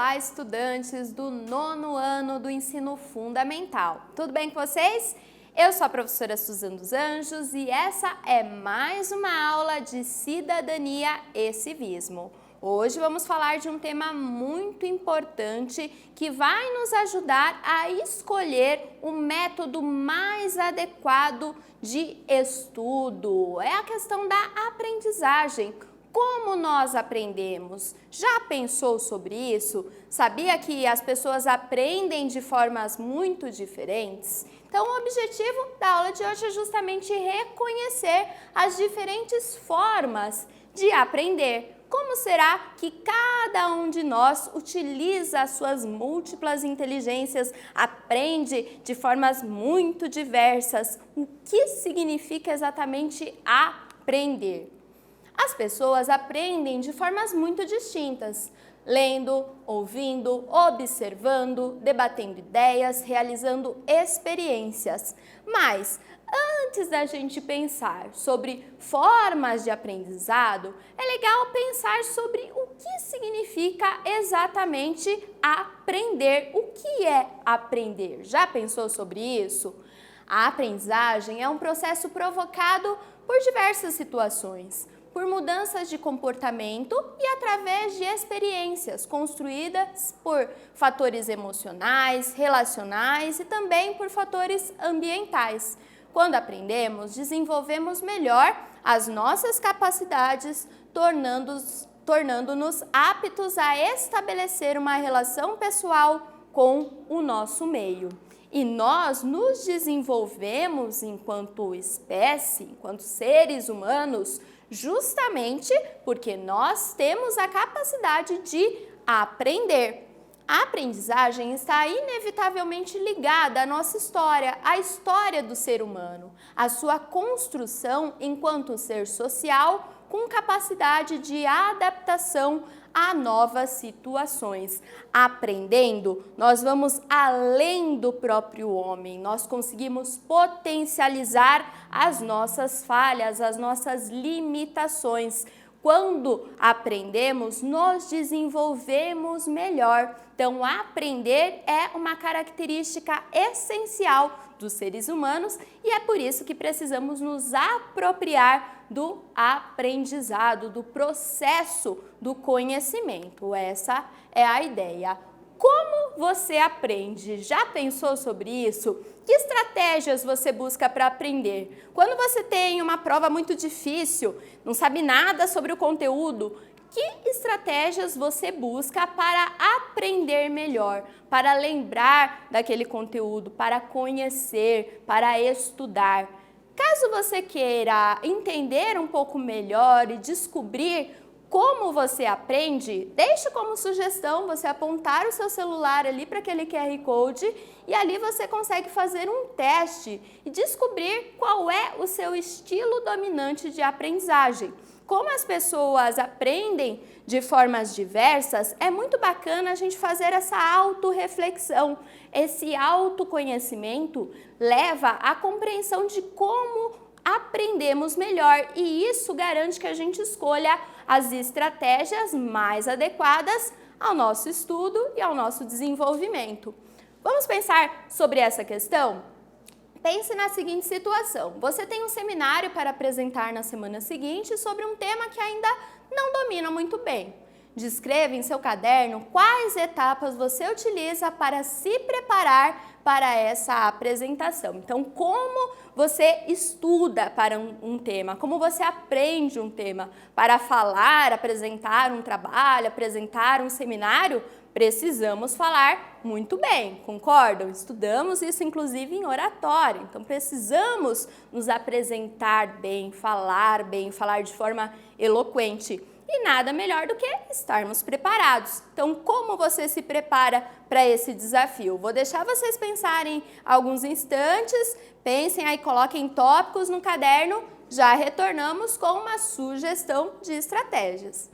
Olá, estudantes do 9º ano do ensino fundamental. Tudo bem com vocês? Eu sou a professora Suzana dos Anjos e essa é mais uma aula de Cidadania e Civismo. Hoje vamos falar de um tema muito importante que vai nos ajudar a escolher o método mais adequado de estudo. É a questão da aprendizagem. Como nós aprendemos? Já pensou sobre isso? Sabia que as pessoas aprendem de formas muito diferentes? Então, o objetivo da aula de hoje é justamente reconhecer as diferentes formas de aprender. Como será que cada um de nós utiliza as suas múltiplas inteligências, aprende de formas muito diversas? O que significa exatamente aprender? As pessoas aprendem de formas muito distintas, lendo, ouvindo, observando, debatendo ideias, realizando experiências. Mas, antes da gente pensar sobre formas de aprendizado, é legal pensar sobre o que significa exatamente aprender. O que é aprender? Já pensou sobre isso? A aprendizagem é um processo provocado por diversas situações, por mudanças de comportamento e através de experiências construídas por fatores emocionais, relacionais e também por fatores ambientais. Quando aprendemos, desenvolvemos melhor as nossas capacidades, tornando-nos aptos a estabelecer uma relação pessoal com o nosso meio. E nós nos desenvolvemos enquanto espécie, enquanto seres humanos, justamente porque nós temos a capacidade de aprender. A aprendizagem está inevitavelmente ligada à nossa história, à história do ser humano, à sua construção enquanto ser social com capacidade de adaptação a novas situações. Aprendendo, nós vamos além do próprio homem, nós conseguimos potencializar as nossas falhas, as nossas limitações. Quando aprendemos, nos desenvolvemos melhor. Então, aprender é uma característica essencial dos seres humanos e é por isso que precisamos nos apropriar do aprendizado, do processo do conhecimento. Essa é a ideia. Como você aprende? Já pensou sobre isso? Que estratégias você busca para aprender? Quando você tem uma prova muito difícil, não sabe nada sobre o conteúdo, que estratégias você busca para aprender melhor, para lembrar daquele conteúdo, para conhecer, para estudar? Caso você queira entender um pouco melhor e descobrir como você aprende, deixe como sugestão você apontar o seu celular ali para aquele QR Code e ali você consegue fazer um teste e descobrir qual é o seu estilo dominante de aprendizagem. Como as pessoas aprendem de formas diversas, é muito bacana a gente fazer essa autorreflexão. Esse autoconhecimento leva à compreensão de como aprendemos melhor e isso garante que a gente escolha as estratégias mais adequadas ao nosso estudo e ao nosso desenvolvimento. Vamos pensar sobre essa questão? Pense na seguinte situação, você tem um seminário para apresentar na semana seguinte sobre um tema que ainda não domina muito bem. Descreva em seu caderno quais etapas você utiliza para se preparar para essa apresentação. Então, como você estuda para um tema, como você aprende um tema para falar, apresentar um trabalho, apresentar um seminário, precisamos falar muito bem, concordam? Estudamos isso inclusive em oratório, então precisamos nos apresentar bem, falar de forma eloquente. E nada melhor do que estarmos preparados. Então, como você se prepara para esse desafio? Vou deixar vocês pensarem alguns instantes, pensem aí, coloquem tópicos no caderno, já retornamos com uma sugestão de estratégias.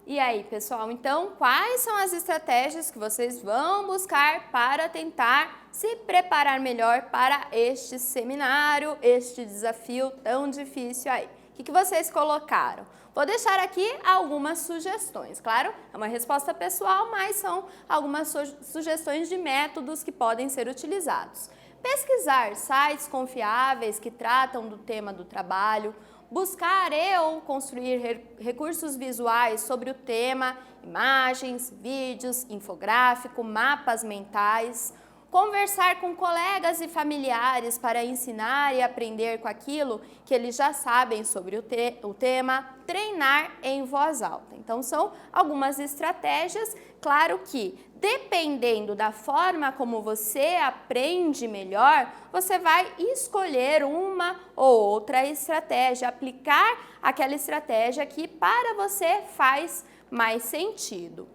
E aí, pessoal, então, quais são as estratégias que vocês vão buscar para tentar se preparar melhor para este seminário, este desafio tão difícil aí? O que vocês colocaram? Vou deixar aqui algumas sugestões, claro, é uma resposta pessoal, mas são algumas sugestões de métodos que podem ser utilizados. Pesquisar sites confiáveis que tratam do tema do trabalho, buscar ou construir recursos visuais sobre o tema, imagens, vídeos, infográfico, mapas mentais, conversar com colegas e familiares para ensinar e aprender com aquilo que eles já sabem sobre o tema, treinar em voz alta. Então, são algumas estratégias, claro que dependendo da forma como você aprende melhor, você vai escolher uma ou outra estratégia, aplicar aquela estratégia que para você faz mais sentido.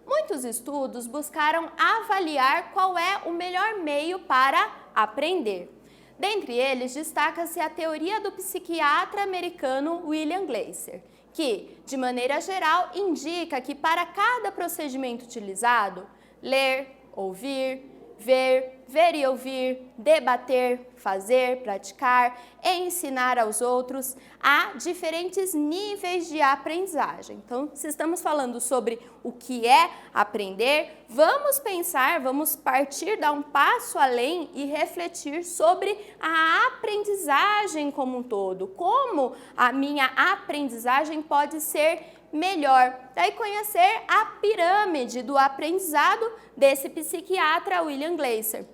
Muitos estudos buscaram avaliar qual é o melhor meio para aprender. Dentre eles, destaca-se a teoria do psiquiatra americano William Glasser, que, de maneira geral, indica que para cada procedimento utilizado, ler, ouvir, ver e ouvir, debater, fazer, praticar, ensinar aos outros, há diferentes níveis de aprendizagem. Então, se estamos falando sobre o que é aprender, vamos pensar, vamos partir, dar um passo além e refletir sobre a aprendizagem como um todo, como a minha aprendizagem pode ser melhor. Daí conhecer a pirâmide do aprendizado desse psiquiatra William Glasser.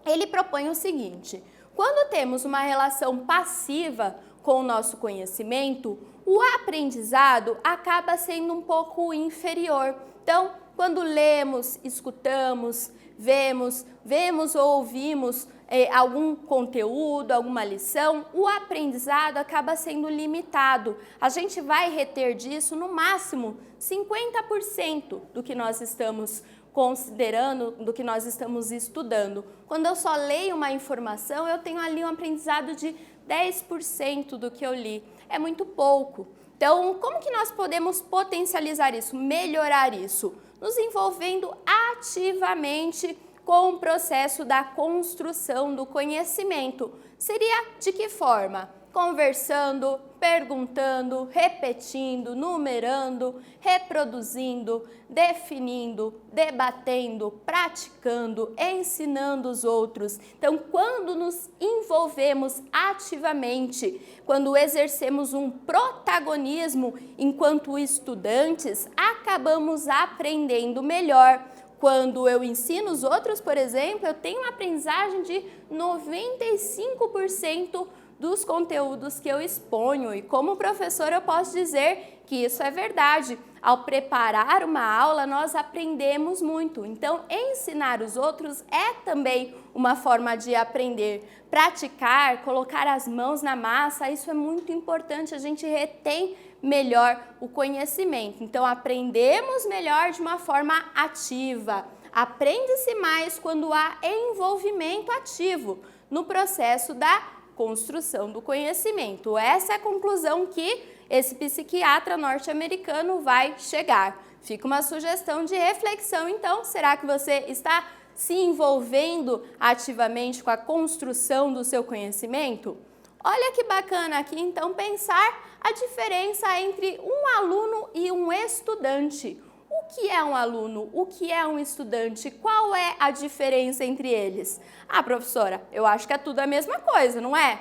Ele propõe o seguinte: quando temos uma relação passiva com o nosso conhecimento, o aprendizado acaba sendo um pouco inferior. Então, quando lemos, escutamos, vemos ou ouvimos algum conteúdo, alguma lição, o aprendizado acaba sendo limitado. A gente vai reter disso no máximo 50% do que nós estamos considerando, do que nós estamos estudando. Quando eu só leio uma informação, eu tenho ali um aprendizado de 10% do que eu li. É muito pouco. Então, como que nós podemos potencializar isso, melhorar isso? Nos envolvendo ativamente com o processo da construção do conhecimento. Seria de que forma? Conversando, perguntando, repetindo, numerando, reproduzindo, definindo, debatendo, praticando, ensinando os outros. Então, quando nos envolvemos ativamente, quando exercemos um protagonismo enquanto estudantes, acabamos aprendendo melhor. Quando eu ensino os outros, por exemplo, eu tenho uma aprendizagem de 95% dos conteúdos que eu exponho. E como professor eu posso dizer que isso é verdade. Ao preparar uma aula, nós aprendemos muito. Então, ensinar os outros é também uma forma de aprender. Praticar, colocar as mãos na massa, isso é muito importante. A gente retém melhor o conhecimento. Então, aprendemos melhor de uma forma ativa. Aprende-se mais quando há envolvimento ativo no processo da construção do conhecimento. Essa é a conclusão que esse psiquiatra norte-americano vai chegar. Fica uma sugestão de reflexão, então, será que você está se envolvendo ativamente com a construção do seu conhecimento? Olha que bacana aqui, então, pensar a diferença entre um aluno e um estudante. O que é um aluno? O que é um estudante? Qual é a diferença entre eles? Ah, professora, eu acho que é tudo a mesma coisa, não é?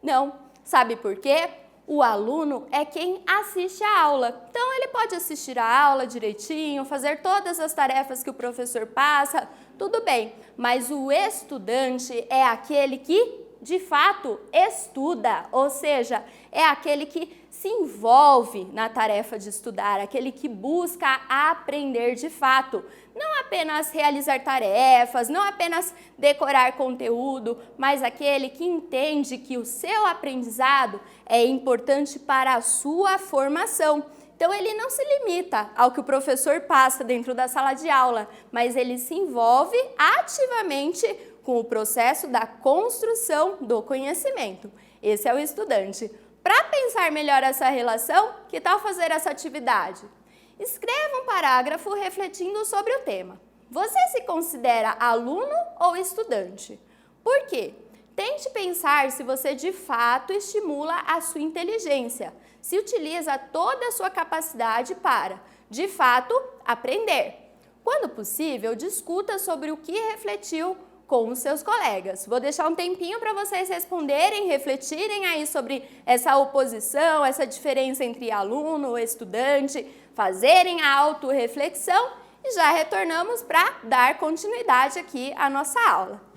Não. Sabe por quê? O aluno é quem assiste a aula. Então, ele pode assistir a aula direitinho, fazer todas as tarefas que o professor passa, tudo bem. Mas o estudante é aquele que, de fato, estuda, ou seja, é aquele que se envolve na tarefa de estudar, aquele que busca aprender de fato. Não apenas realizar tarefas, não apenas decorar conteúdo, mas aquele que entende que o seu aprendizado é importante para a sua formação. Então, ele não se limita ao que o professor passa dentro da sala de aula, mas ele se envolve ativamente com o processo da construção do conhecimento. Esse é o estudante. Para pensar melhor essa relação, que tal fazer essa atividade? Escreva um parágrafo refletindo sobre o tema. Você se considera aluno ou estudante? Por quê? Tente pensar se você de fato estimula a sua inteligência, se utiliza toda a sua capacidade para, de fato, aprender. Quando possível, discuta sobre o que refletiu com os seus colegas. Vou deixar um tempinho para vocês responderem, refletirem aí sobre essa oposição, essa diferença entre aluno e estudante, fazerem a autorreflexão e já retornamos para dar continuidade aqui à nossa aula.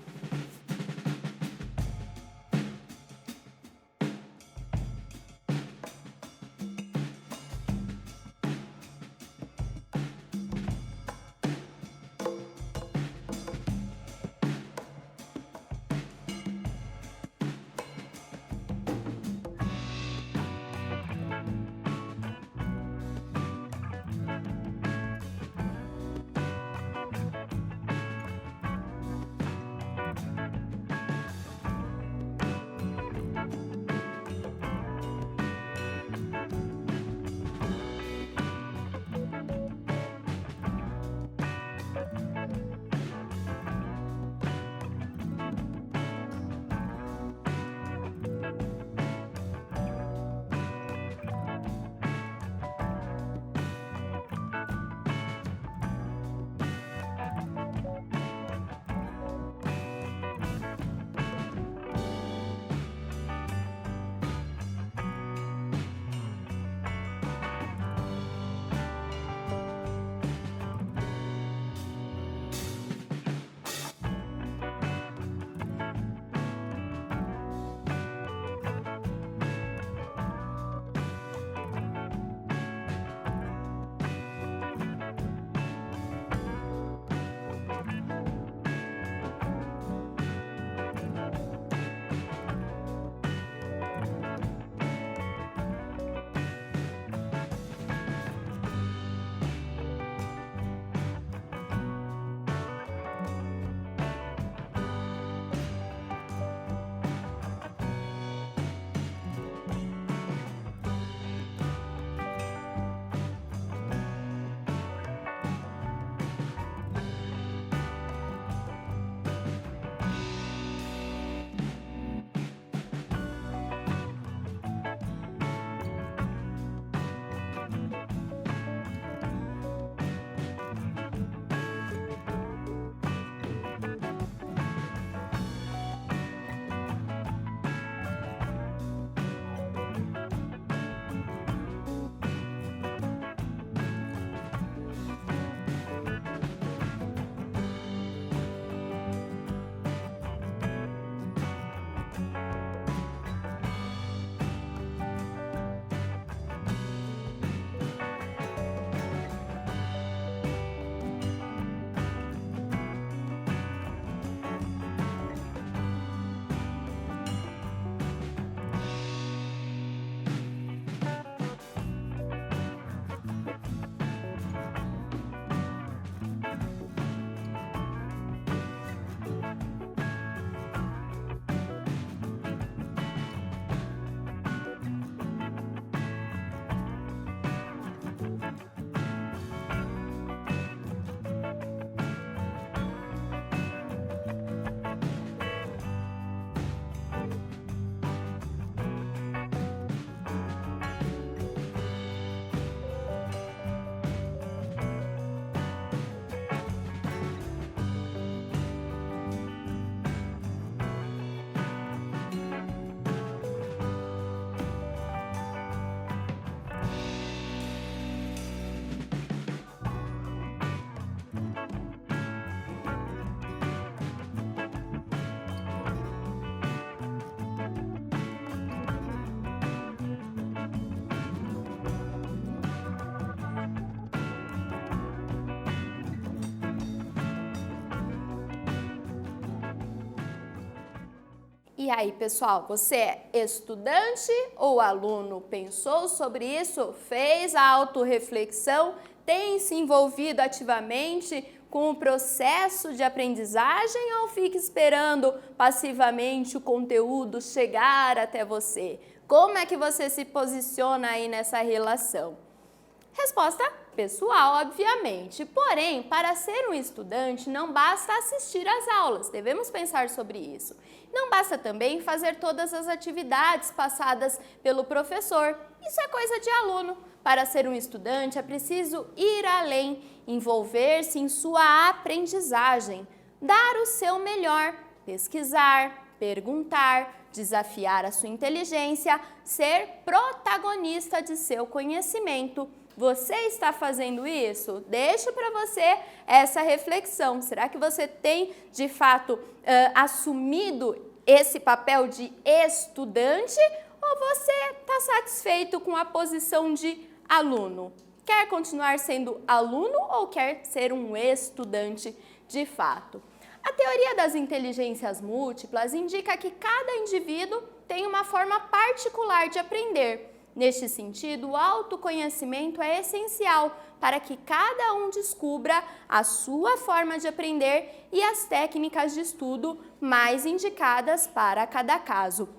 E aí, pessoal, você é estudante ou aluno? Pensou sobre isso? Fez a autorreflexão? Tem se envolvido ativamente com o processo de aprendizagem ou fica esperando passivamente o conteúdo chegar até você? Como é que você se posiciona aí nessa relação? Resposta pessoal, obviamente. Porém, para ser um estudante, não basta assistir às aulas, devemos pensar sobre isso. Não basta também fazer todas as atividades passadas pelo professor. Isso é coisa de aluno. Para ser um estudante, é preciso ir além, envolver-se em sua aprendizagem, dar o seu melhor, pesquisar, perguntar, desafiar a sua inteligência, ser protagonista de seu conhecimento. Você está fazendo isso? Deixo para você essa reflexão. Será que você tem, de fato, assumido esse papel de estudante ou você está satisfeito com a posição de aluno? Quer continuar sendo aluno ou quer ser um estudante de fato? A teoria das inteligências múltiplas indica que cada indivíduo tem uma forma particular de aprender. Neste sentido, o autoconhecimento é essencial para que cada um descubra a sua forma de aprender e as técnicas de estudo mais indicadas para cada caso.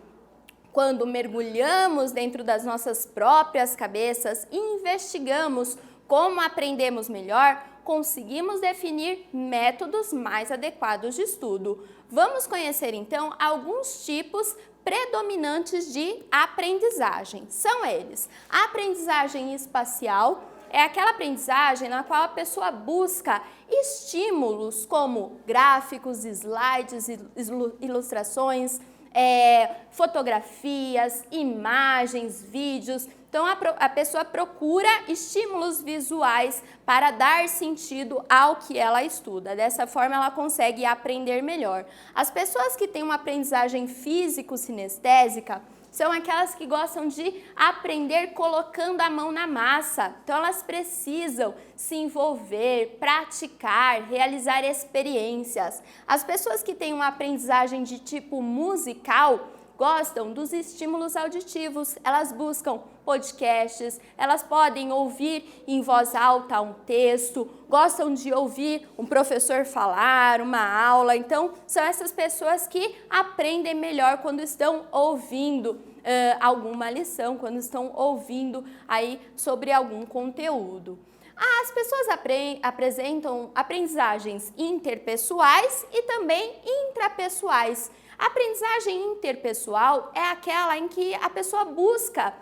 Quando mergulhamos dentro das nossas próprias cabeças e investigamos como aprendemos melhor, conseguimos definir métodos mais adequados de estudo. Vamos conhecer então alguns tipos predominantes de aprendizagem. São eles: a aprendizagem espacial é aquela aprendizagem na qual a pessoa busca estímulos como gráficos, slides, ilustrações, fotografias, imagens, vídeos. Então, a pessoa procura estímulos visuais para dar sentido ao que ela estuda. Dessa forma, ela consegue aprender melhor. As pessoas que têm uma aprendizagem físico-sinestésica são aquelas que gostam de aprender colocando a mão na massa. Então, elas precisam se envolver, praticar, realizar experiências. As pessoas que têm uma aprendizagem de tipo musical gostam dos estímulos auditivos, elas buscam podcasts, elas podem ouvir em voz alta um texto, gostam de ouvir um professor falar, uma aula. Então, são essas pessoas que aprendem melhor quando estão ouvindo alguma lição, quando estão ouvindo aí sobre algum conteúdo. As pessoas apresentam aprendizagens interpessoais e também intrapessoais. A aprendizagem interpessoal é aquela em que a pessoa busca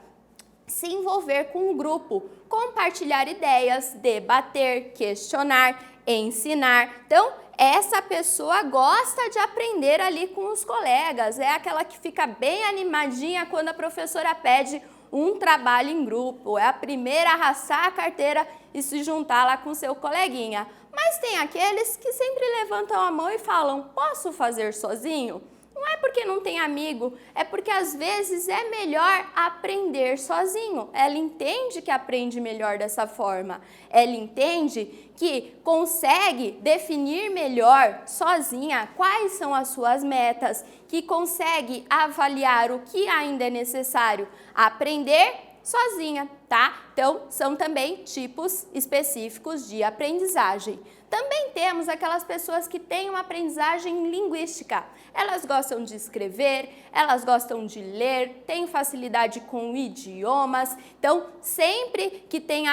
se envolver com um grupo, compartilhar ideias, debater, questionar, ensinar. Então, essa pessoa gosta de aprender ali com os colegas, é aquela que fica bem animadinha quando a professora pede um trabalho em grupo, é a primeira a arrastar a carteira e se juntar lá com seu coleguinha. Mas tem aqueles que sempre levantam a mão e falam: posso fazer sozinho? Não é porque não tem amigo, é porque às vezes é melhor aprender sozinho. Ela entende que aprende melhor dessa forma. Ela entende que consegue definir melhor sozinha quais são as suas metas, que consegue avaliar o que ainda é necessário aprender sozinha, tá? Então, são também tipos específicos de aprendizagem. Também temos aquelas pessoas que têm uma aprendizagem linguística. Elas gostam de escrever, elas gostam de ler, têm facilidade com idiomas. Então, sempre que tem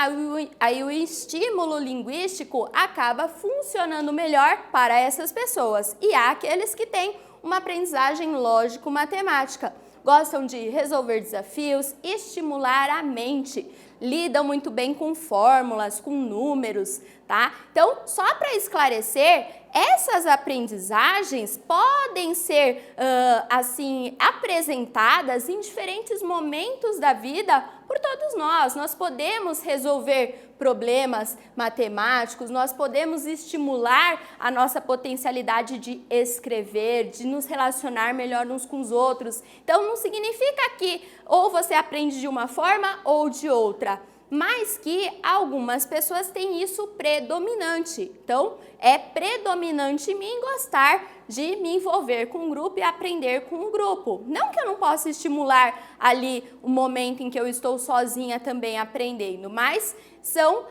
aí o estímulo linguístico, acaba funcionando melhor para essas pessoas. E há aqueles que têm uma aprendizagem lógico-matemática. Gostam de resolver desafios, estimular a mente, lidam muito bem com fórmulas, com números, tá? Então, só para esclarecer, essas aprendizagens podem ser, assim, apresentadas em diferentes momentos da vida por todos nós. Nós podemos resolver problemas matemáticos, nós podemos estimular a nossa potencialidade de escrever, de nos relacionar melhor uns com os outros. Então, não significa que ou você aprende de uma forma ou de outra, mas que algumas pessoas têm isso predominante. Então, é predominante em mim gostar de me envolver com um grupo e aprender com um grupo. Não que eu não possa estimular ali o momento em que eu estou sozinha também aprendendo, mas são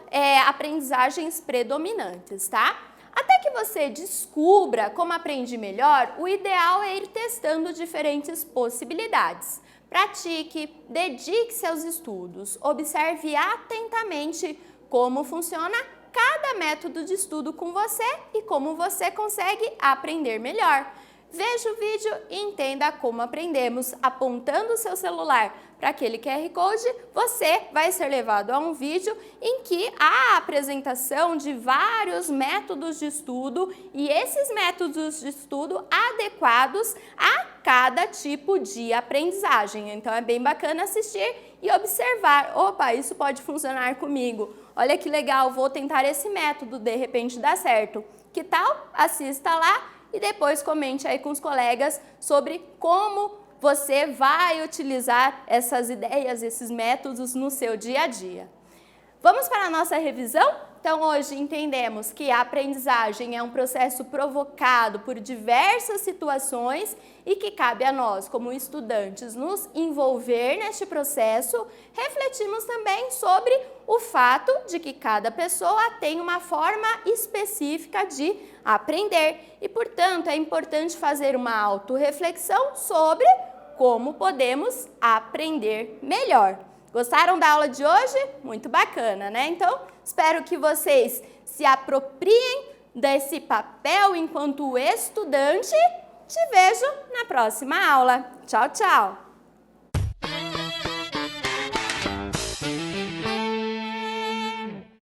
aprendizagens predominantes, tá? Até que você descubra como aprende melhor, o ideal é ir testando diferentes possibilidades. pratique, dedique-se aos estudos, observe atentamente como funciona cada método de estudo com você e como você consegue aprender melhor. Veja o vídeo e entenda como aprendemos. Apontando o seu celular para aquele QR Code, você vai ser levado a um vídeo em que há a apresentação de vários métodos de estudo e esses métodos de estudo adequados a cada tipo de aprendizagem. Então é bem bacana assistir e observar. Opa, isso pode funcionar comigo. Olha que legal, vou tentar esse método, de repente dá certo. Que tal? Assista lá e depois comente aí com os colegas sobre como você vai utilizar essas ideias, esses métodos no seu dia a dia. Vamos para a nossa revisão? Então, hoje entendemos que a aprendizagem é um processo provocado por diversas situações e que cabe a nós, como estudantes, nos envolver neste processo. Refletimos também sobre o fato de que cada pessoa tem uma forma específica de aprender e, portanto, é importante fazer uma autorreflexão sobre como podemos aprender melhor. Gostaram da aula de hoje? Muito bacana, né? Então, espero que vocês se apropriem desse papel enquanto estudante. Te vejo na próxima aula. Tchau, tchau!